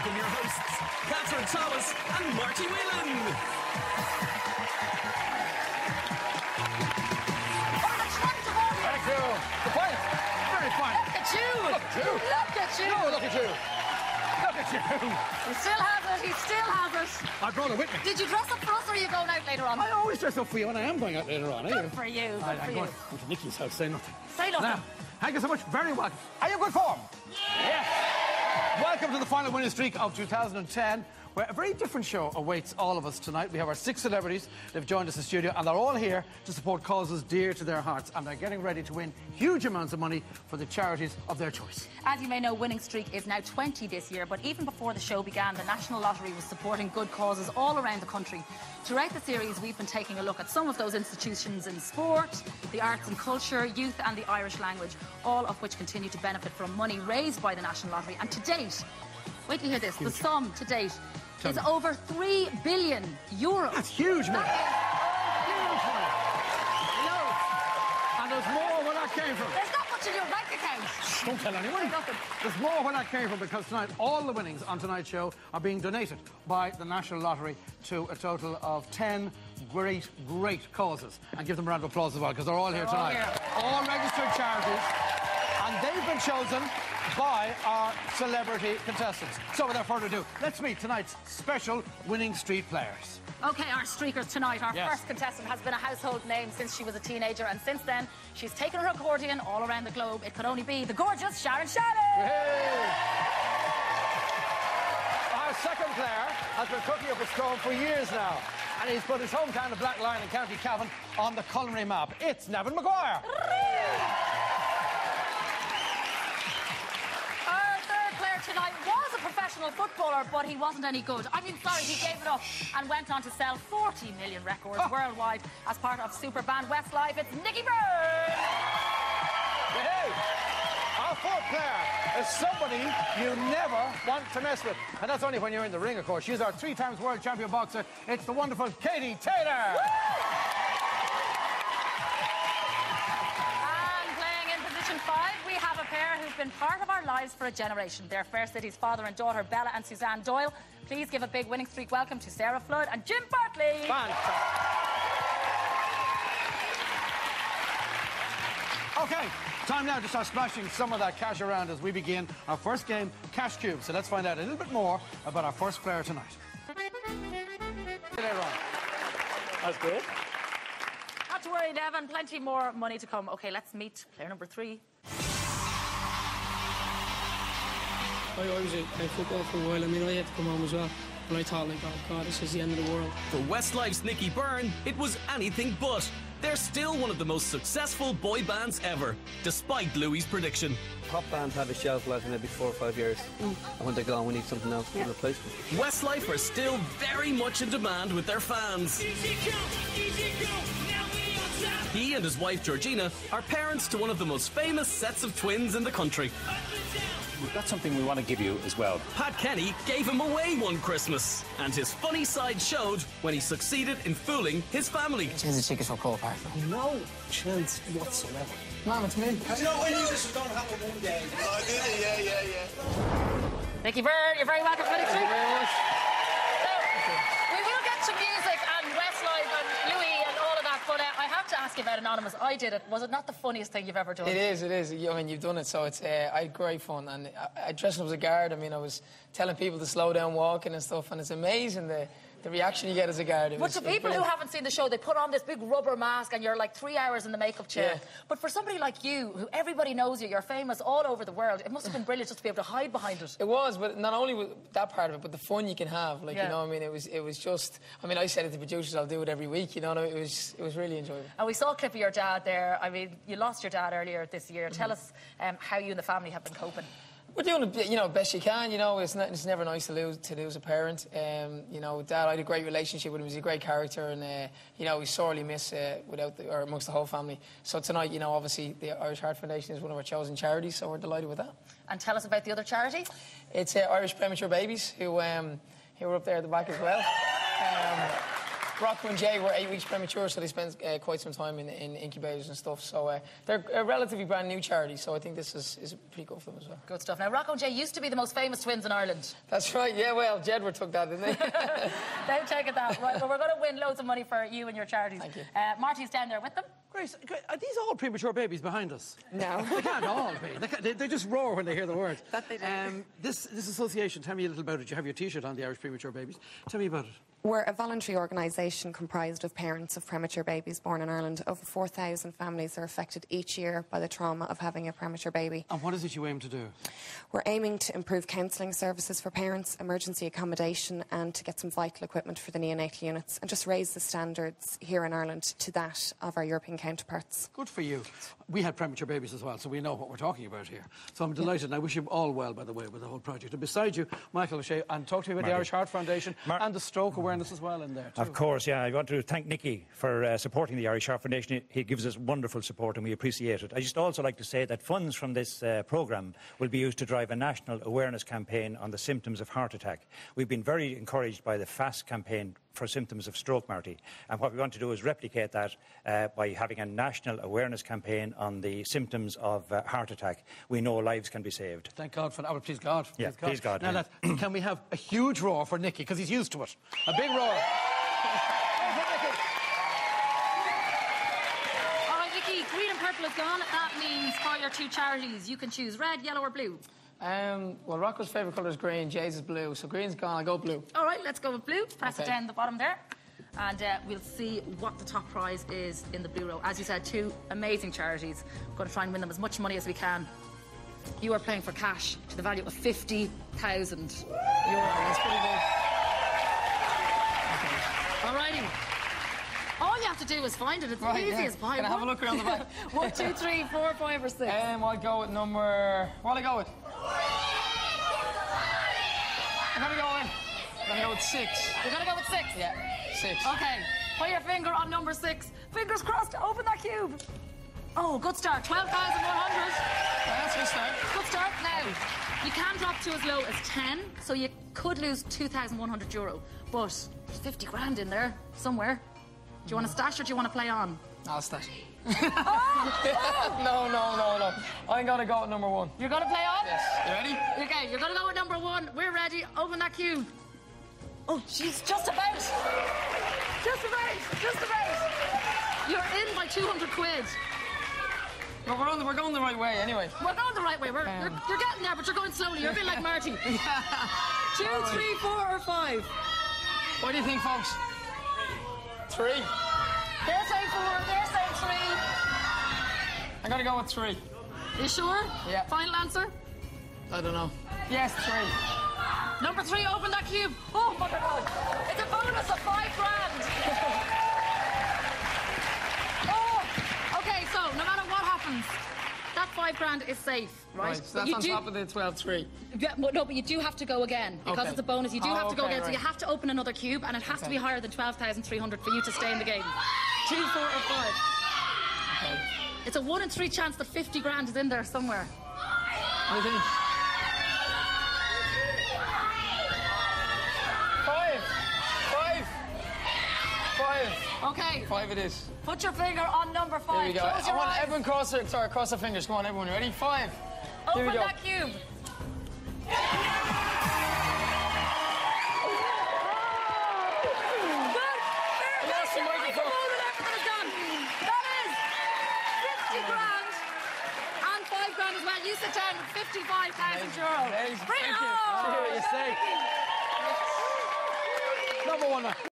welcome your hosts, Catherine Thomas and Marty Whelan. Thank you. The point. Very fine. Look at you. Look at you. Look at you. No, look at you. Look at you. He still has it. He still has it. I brought it with me. Did you dress up for us or are you going out later on? I always dress up for you when I am going out later on. Good for you. Good for I'm you. going to Nicky's house. Say nothing. Say nothing. Now, thank you so much. Very welcome. Are you in good form? Yes. Welcome to the final winning streak of 2010, where a very different show awaits all of us tonight. We have our 6 celebrities. They've joined us in the studio, and they're all here to support causes dear to their hearts, and they're getting ready to win huge amounts of money for the charities of their choice. As you may know, Winning Streak is now 20 this year, but even before the show began, the National Lottery was supporting good causes all around the country. Throughout the series, we've been taking a look at some of those institutions in sport, the arts and culture, youth and the Irish language, all of which continue to benefit from money raised by the National Lottery. And to date, wait till you hear this, the sum to date is over €3 billion. That's huge money. Huge money. Loads. And there's more where that came from. There's not much in your bank account. Don't tell anyone. There's more where that came from, because tonight all the winnings on tonight's show are being donated by the National Lottery to a total of 10 great causes. And give them a round of applause as well, because they're all here tonight. All registered charities. And they've been chosen by our celebrity contestants. So without further ado, let's meet tonight's special Winning Street players. OK, our streakers tonight. Our first contestant has been a household name since she was a teenager, and since then, she's taken her accordion all around the globe. It could only be the gorgeous Sharon Shalley. Hey. Our second player has been cooking up a storm for years now, and he's put his hometown of Blackline in County Cavan on the culinary map. It's Nevin Maguire. Tonight was a professional footballer, but he wasn't any good. I mean, sorry, he gave it up and went on to sell 40 million records worldwide as part of super band Westlife. It's Nicky Byrne! Hey! Our fourth player is somebody you never want to mess with. And that's only when you're in the ring, of course. She's our 3-time world champion boxer. It's the wonderful Katie Taylor! Woo! And playing in position 5, we have a pair who've been part of our lives for a generation. They're Fair City's father and daughter, Bella and Suzanne Doyle. Please give a big Winning Streak welcome to Sarah Flood and Jim Bartley. OK, time now to start splashing some of that cash around as we begin our first game, Cash Cube. So let's find out a little bit more about our first player tonight. That's good. Not to worry, Devon, plenty more money to come. OK, let's meet player number 3. I was playing football for a while. I mean, I had to come home as well. But I thought, like, oh, God, this is the end of the world. For Westlife's Nicky Byrne, it was anything but. They're still one of the most successful boy bands ever, despite Louis' prediction. Pop bands have a shelf life in maybe 4 or 5 years. And when they're gone, we need something else to replace them. Westlife are still very much in demand with their fans. He and his wife, Georgina, are parents to one of the most famous sets of twins in the country. We've got something we want to give you as well. Pat Kenny gave him away one Christmas, and his funny side showed when he succeeded in fooling his family. Here's the tickets for Cole Park. No chance whatsoever. Mom, it's me. You know, I knew this was going to happen one day. Oh, did it? Yeah. Nicky Byrne, you're very welcome to Winning Streak. We will get to music and Westlife and Louis and all of that, but I have to ask you about Anonymous. I did it. Was it not the funniest thing you've ever done? It is. I mean, you've done it, so it's. I had great fun, and I dressed up as a guard. I mean, I was telling people to slow down walking and stuff, and it's amazing the reaction you get as a guard. But to people who haven't seen the show, they put on this big rubber mask and you're like 3 hours in the makeup chair. Yeah. But for somebody like you, who everybody knows you're famous all over the world, it must have been brilliant just to be able to hide behind it. It was, but not only was that part of it, but the fun you can have. Like, you know, I mean, it was just. I mean, I said it to the producers, I'll do it every week. You know, it was really enjoyable. And we saw a clip of your dad there. I mean, you lost your dad earlier this year. Tell us how you and the family have been coping. We're doing it, you know, best you can. You know, it's never nice to lose a parent. You know, Dad, I had a great relationship with him. He's a great character, and you know, we sorely miss amongst the whole family. So tonight, you know, obviously the Irish Heart Foundation is one of our chosen charities, so we're delighted with that. And tell us about the other charity. It's Irish Premature Babies, who are up there at the back as well. Rocco and Jay were 8 weeks premature, so they spent quite some time in incubators and stuff. So they're a relatively brand new charity, so I think this is pretty good for them as well. Good stuff. Now, Rocco and Jay used to be the most famous twins in Ireland. That's right, yeah, well, Jedward took that, didn't they? They've taken that. Right, but we're going to win loads of money for you and your charities. Thank you. Marty's down there with them. Grace, are these all premature babies behind us? No. They can't all be. They just roar when they hear the word. That they do. This association, tell me a little about it. You have your T-shirt on, the Irish Premature Babies. Tell me about it. We're a voluntary organisation comprised of parents of premature babies born in Ireland. Over 4,000 families are affected each year by the trauma of having a premature baby. And what is it you aim to do? We're aiming to improve counselling services for parents, emergency accommodation, and to get some vital equipment for the neonatal units, and just raise the standards here in Ireland to that of our European counterparts. Good for you. We had premature babies as well, so we know what we're talking about here. So I'm delighted, and I wish you all well, by the way, with the whole project. And beside you, Michael O'Shea, and talk to me about the Irish Heart Foundation and the stroke awareness as well in there, too. Of course, yeah. I want to thank Nicky for supporting the Irish Heart Foundation. He gives us wonderful support and we appreciate it. I just also like to say that funds from this programme will be used to drive a national awareness campaign on the symptoms of heart attack. We've been very encouraged by the FAST campaign for symptoms of stroke, Marty. And what we want to do is replicate that by having a national awareness campaign on the symptoms of heart attack. We know lives can be saved. Thank God for that. Oh, please God. Yeah, please God. Now, can we have a huge roar for Nicky, because he's used to it. A big roar. All right, Nicky, green and purple is gone. That means for your two charities, you can choose red, yellow or blue. Well, Rocco's favourite colour is green, Jay's is blue, so green's gone, I'll go blue. All right, let's go with blue. Press it Okay. down the bottom there. And we'll see what the top prize is in the blue row. As you said, two amazing charities. We're going to try and win them as much money as we can. You are playing for cash to the value of 50,000 euros. That's pretty good. All righty. All you have to do is find it. It's Right, easy yeah. as pie. Can I have a look around the back? 1, 2, 3, 4, 5 or 6. I'll go with number... What'll I go with? I'm gonna go with 6. You're going to go with 6? Yeah, 6. Okay. Put your finger on number 6. Fingers crossed. Open that cube. Oh, good start. 12,100. That's a good start. Good start. Now, you can drop to as low as 10, so you could lose 2,100 euro. But there's 50 grand in there somewhere. Do you want to stash or do you want to play on? I'll stash. No. I'm gonna go with number 1. You're going to play on? Yes. You ready? Okay, you're going to go with number 1. We're ready. Open that cube. Oh, she's just about. Just about. You're in by 200 quid. Well, we're going the right way anyway. We're going the right way. You're getting there, but you're going slowly. You're a bit like Marty. 2, 3, 4 or 5? What do you think, folks? 3. They're saying 4, they're saying 3. I'm gonna go with 3. You sure? Yeah. Final answer? I don't know. Yes, 3. Number 3, open that cube. Oh, my God. It's a bonus of 5 grand. Oh, okay, so no matter what happens, that 5 grand is safe, right? So that's on top of the 12-3. Yeah, no, but you do have to go again. Because Okay. it's a bonus, you do have to go again. So right. you have to open another cube, and it has to be higher than 12,300 for you to stay in the game. 2, 4 or 5. Okay. It's a 1 in 3 chance that 50 grand is in there somewhere. What do you think? 5. Okay, 5 it is. put your finger on number 5. There we go. Close I your want eyes. everyone cross their fingers. Come on, everyone. Ready? 5. Here Open we go. that cube. Yes, the microphone. That is 50 grand and 5 grand as well. You sit down with 55,000 euro. Amazing. Bring it Thank you. on! You're safe. Number 1.